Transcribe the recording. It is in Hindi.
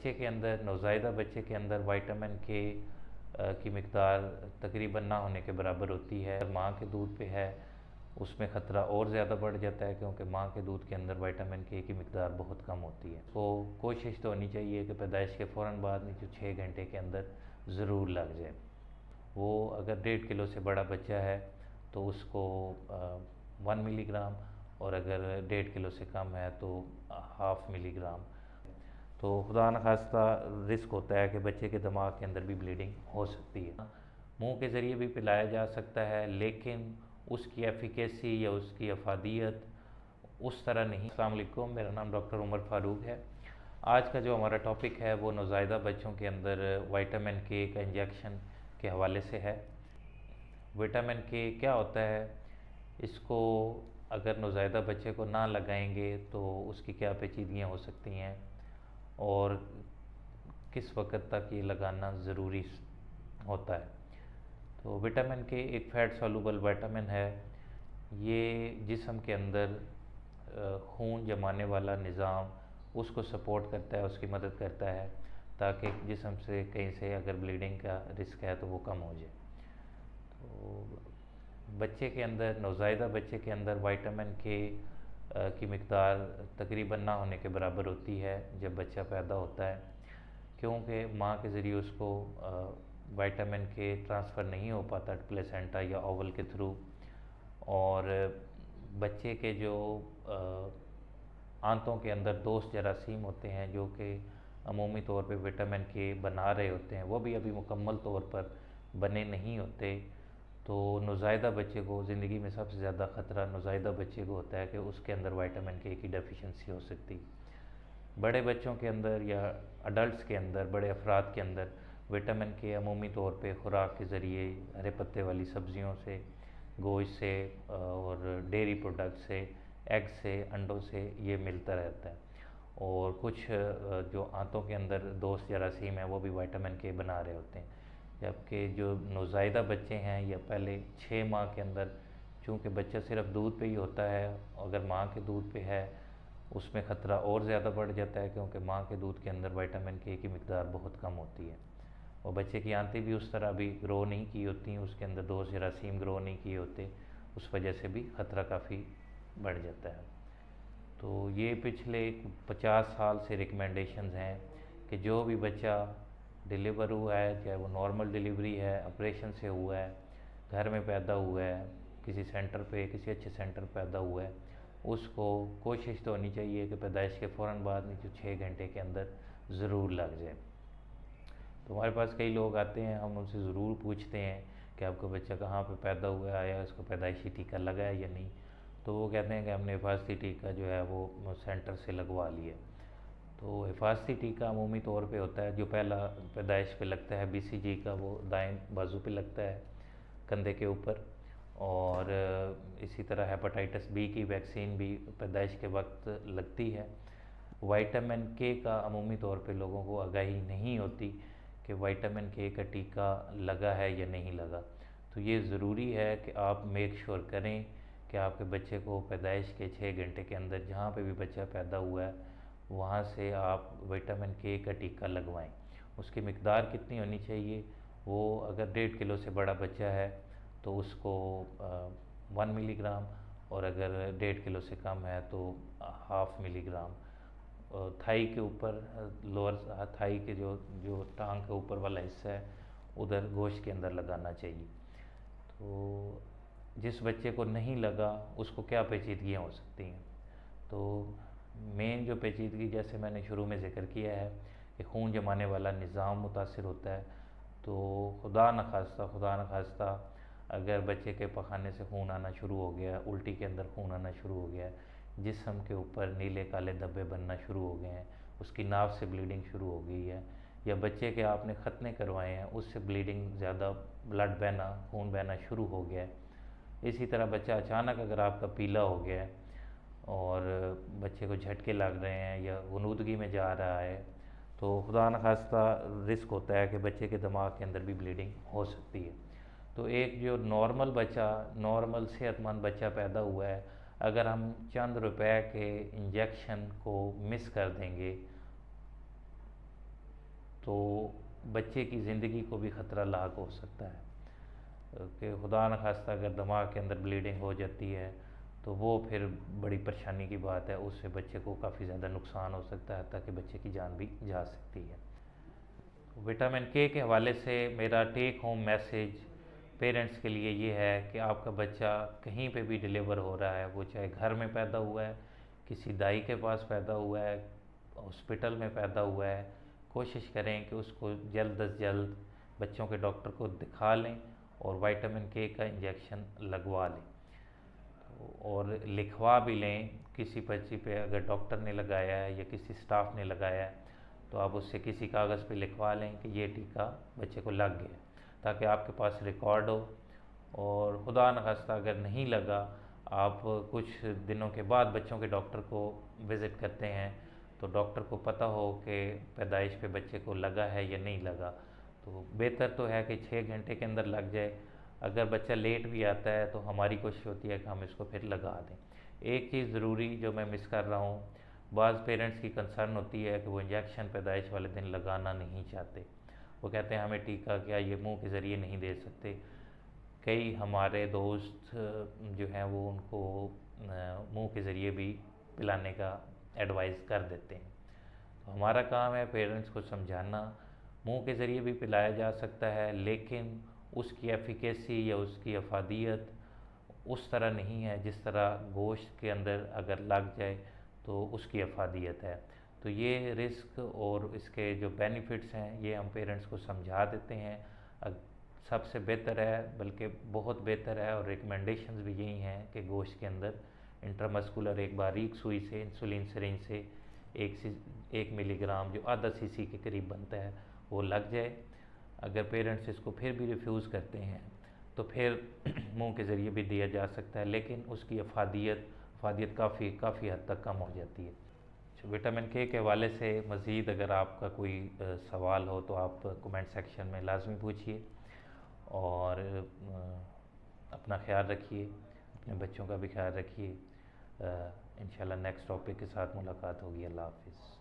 बच्चे के अंदर, नवज़ायदा बच्चे के अंदर विटामिन के की मिकदार तकरीबन ना होने के बराबर होती है। माँ के दूध पे है उसमें ख़तरा और ज़्यादा बढ़ जाता है, क्योंकि माँ के दूध के अंदर विटामिन के की मिकदार बहुत कम होती है। तो कोशिश तो होनी चाहिए कि पैदाइश के फ़ौरन बाद नहीं तो 6 घंटे के अंदर ज़रूर लग जाए। वो अगर 1.5 किलो से बड़ा बच्चा है तो उसको 1 मिलीग्राम, और अगर 1.5 किलो से कम है तो 0.5 मिलीग्राम। तो खुदा न खास्ता रिस्क होता है कि बच्चे के दिमाग के अंदर भी ब्लीडिंग हो सकती है। मुंह के ज़रिए भी पिलाया जा सकता है, लेकिन उसकी एफिकेसी या उसकी अफादियत उस तरह नहीं। अस्सलाम वालेकुम, मेरा नाम डॉक्टर उमर फ़ारूक है। आज का जो हमारा टॉपिक है वो नवज़ायदा बच्चों के अंदर विटामिन के का इंजेक्शन के हवाले से है। विटामिन के क्या होता है, इसको अगर नवज़ायदा बच्चे को ना लगाएंगे तो उसकी क्या पेचीदगियाँ हो सकती हैं और किस वक्त तक ये लगाना ज़रूरी होता है। तो विटामिन के एक फ़ैट सॉल्युबल विटामिन है। ये जिस्म के अंदर खून जमाने वाला निज़ाम उसको सपोर्ट करता है, उसकी मदद करता है, ताकि जिस्म से कहीं से अगर ब्लीडिंग का रिस्क है तो वो कम हो जाए। तो बच्चे के अंदर, नवज़ायदा बच्चे के अंदर विटामिन के की मिकदार तकरीबन ना होने के बराबर होती है जब बच्चा पैदा होता है, क्योंकि माँ के ज़रिए उसको विटामिन के ट्रांसफ़र नहीं हो पाता प्लेसेंटा या ओवल के थ्रू। और बच्चे के जो आंतों के अंदर दोस्त जरासीम होते हैं जो कि अमूमी तौर पे विटामिन के बना रहे होते हैं, वो भी अभी मुकम्मल तौर पर बने नहीं होते। तो नवज़ायदा बच्चे को ज़िंदगी में सबसे ज़्यादा ख़तरा नवज़ायदा बच्चे को होता है कि उसके अंदर विटामिन के की डेफिशिएंसी हो सकती है। बड़े बच्चों के अंदर या अडल्ट्स के अंदर, बड़े अफराद के अंदर विटामिन के अमूमी तौर पे खुराक के ज़रिए हरे पत्ते वाली सब्ज़ियों से, गोश्त से और डेयरी प्रोडक्ट से, एग से, अंडों से ये मिलता रहता है। और कुछ जो आंतों के अंदर दोस्त जरासीम हैं वो भी विटामिन के बना रहे होते हैं। जबकि जो नवज़ायदा बच्चे हैं या पहले 6 माह के अंदर, चूँकि बच्चा सिर्फ दूध पे ही होता है, अगर माँ के दूध पे है उसमें ख़तरा और ज़्यादा बढ़ जाता है, क्योंकि माँ के दूध के अंदर विटामिन के की मिकदार बहुत कम होती है। और बच्चे की आंतें भी उस तरह अभी ग्रो नहीं की होती, उसके अंदर दोस्त जरासीम ग्रो नहीं किए होते, उस वजह से भी ख़तरा काफ़ी बढ़ जाता है। तो ये पिछले 50 साल से रिकमेंडेशंस हैं कि जो भी बच्चा डिलीवर हुआ है, चाहे वो नॉर्मल डिलीवरी है, ऑपरेशन से हुआ है, घर में पैदा हुआ है, किसी सेंटर पे, किसी अच्छे सेंटर पैदा हुआ है, उसको कोशिश तो होनी चाहिए कि पैदाइश के फ़ौरन बाद नहीं तो 6 घंटे के अंदर ज़रूर लग जाए। तो हमारे पास कई लोग आते हैं, हम उनसे ज़रूर पूछते हैं कि आपका बच्चा कहाँ पे पैदा हुआ है, आया उसको पैदाइशी टीका लगा है या नहीं। तो वो कहते हैं कि हमने हिफाजती टीका जो है वो सेंटर से लगवा लिया। तो हिफाजती टीका अमूमी तौर पे होता है, जो पहला पैदाइश पे लगता है BCG का, वो दाएं बाजू पे लगता है कंधे के ऊपर। और इसी तरह हेपेटाइटिस B की वैक्सीन भी पैदाइश के वक्त लगती है। विटामिन के का अमूमी तौर पे लोगों को आगाही नहीं होती कि विटामिन के का टीका लगा है या नहीं लगा। तो ये ज़रूरी है कि आप मेक श्योर करें कि आपके बच्चे को पैदाइश के 6 घंटे के अंदर, जहाँ पे भी बच्चा पैदा हुआ है, वहाँ से आप विटामिन के का टीका लगवाएं। उसकी मिकदार कितनी होनी चाहिए, वो अगर 1.5 किलो से बड़ा बच्चा है तो उसको 1 मिलीग्राम, और अगर 1.5 किलो से कम है तो 0.5 मिलीग्राम थाई के ऊपर, लोअर थाई के जो जो टांग के ऊपर वाला हिस्सा है उधर गोश्त के अंदर लगाना चाहिए। तो जिस बच्चे को नहीं लगा उसको क्या पेचीदगियाँ हो सकती हैं। तो मेन जो पेचीदगी, जैसे मैंने शुरू में ज़िक्र किया है कि खून जमाने वाला निज़ाम मुतासिर होता है। तो खुदा न खास्ता अगर बच्चे के पखाने से खून आना शुरू हो गया, उल्टी के अंदर खून आना शुरू हो गया, जिस्म के ऊपर नीले काले धब्बे बनना शुरू हो गए हैं, उसकी नाव से ब्लीडिंग शुरू हो गई है, या बच्चे के आपने ख़तने करवाए हैं उससे ब्लीडिंग ज़्यादा, ब्लड बहना, खून बहना शुरू हो गया है। इसी तरह बच्चा अचानक अगर आपका पीला हो गया है और बच्चे को झटके लग रहे हैं या गुनूदगी में जा रहा है, तो खुदा न खास्ता रिस्क होता है कि बच्चे के दिमाग के अंदर भी ब्लीडिंग हो सकती है। तो एक जो नॉर्मल बच्चा, नॉर्मल सेहतमंद बच्चा पैदा हुआ है, अगर हम चंद रुपए के इंजेक्शन को मिस कर देंगे तो बच्चे की ज़िंदगी को भी ख़तरा लाक हो सकता है कि खुदा न खास्ता अगर दिमाग के अंदर ब्लीडिंग हो जाती है तो वो फिर बड़ी परेशानी की बात है, उससे बच्चे को काफ़ी ज़्यादा नुकसान हो सकता है, ताकि बच्चे की जान भी जा सकती है। विटामिन के हवाले से मेरा टेक होम मैसेज पेरेंट्स के लिए ये है कि आपका बच्चा कहीं पे भी डिलीवर हो रहा है, वो चाहे घर में पैदा हुआ है, किसी दाई के पास पैदा हुआ है, हॉस्पिटल में पैदा हुआ है, कोशिश करें कि उसको जल्द अज जल्द बच्चों के डॉक्टर को दिखा लें और विटामिन के का इंजेक्शन लगवा लें और लिखवा भी लें। किसी पर्ची पे अगर डॉक्टर ने लगाया है या किसी स्टाफ ने लगाया है तो आप उससे किसी कागज़ पे लिखवा लें कि ये टीका बच्चे को लग गया, ताकि आपके पास रिकॉर्ड हो। और खुदा न खास्ता अगर नहीं लगा, आप कुछ दिनों के बाद बच्चों के डॉक्टर को विज़िट करते हैं तो डॉक्टर को पता हो कि पैदाइश पे बच्चे को लगा है या नहीं लगा। तो बेहतर तो है कि 6 घंटे के अंदर लग जाए। अगर बच्चा लेट भी आता है तो हमारी कोशिश होती है कि हम इसको फिर लगा दें। एक चीज़ ज़रूरी जो मैं मिस कर रहा हूँ, बाज़ पेरेंट्स की कंसर्न होती है कि वो इंजेक्शन पैदाइश वाले दिन लगाना नहीं चाहते। वो कहते हैं हमें टीका क्या ये मुंह के ज़रिए नहीं दे सकते। कई हमारे दोस्त जो हैं वो उनको मुंह के ज़रिए भी पिलाने का एडवाइस कर देते हैं। तो हमारा काम है पेरेंट्स को समझाना, मुंह के ज़रिए भी पिलाया जा सकता है, लेकिन उसकी एफिकेसी या उसकी अफादियत उस तरह नहीं है जिस तरह गोश्त के अंदर अगर लग जाए तो उसकी अफादियत है। तो ये रिस्क और इसके जो बेनिफिट्स हैं ये हम पेरेंट्स को समझा देते हैं। सबसे बेहतर है, बल्कि बहुत बेहतर है, और रिकमेंडेशंस भी यही हैं कि गोश्त के अंदर इंट्रामस्कुलर एक बारीक सुई से इंसुलिन सिरिंज से 1 मिलीग्राम जो आधा सीसी के करीब बनता है वो लग जाए। अगर पेरेंट्स इसको फिर भी रिफ्यूज़ करते हैं तो फिर मुंह के ज़रिए भी दिया जा सकता है, लेकिन उसकी अफादियत काफ़ी हद तक कम हो जाती है। विटामिन के हवाले से मज़ीद अगर आपका कोई सवाल हो तो आप कमेंट सेक्शन में लाजमी पूछिए, और अपना ख्याल रखिए, अपने बच्चों का भी ख्याल रखिए। इंशाल्लाह नेक्स्ट टॉपिक के साथ मुलाकात होगी। अल्लाह हाफ़िज़।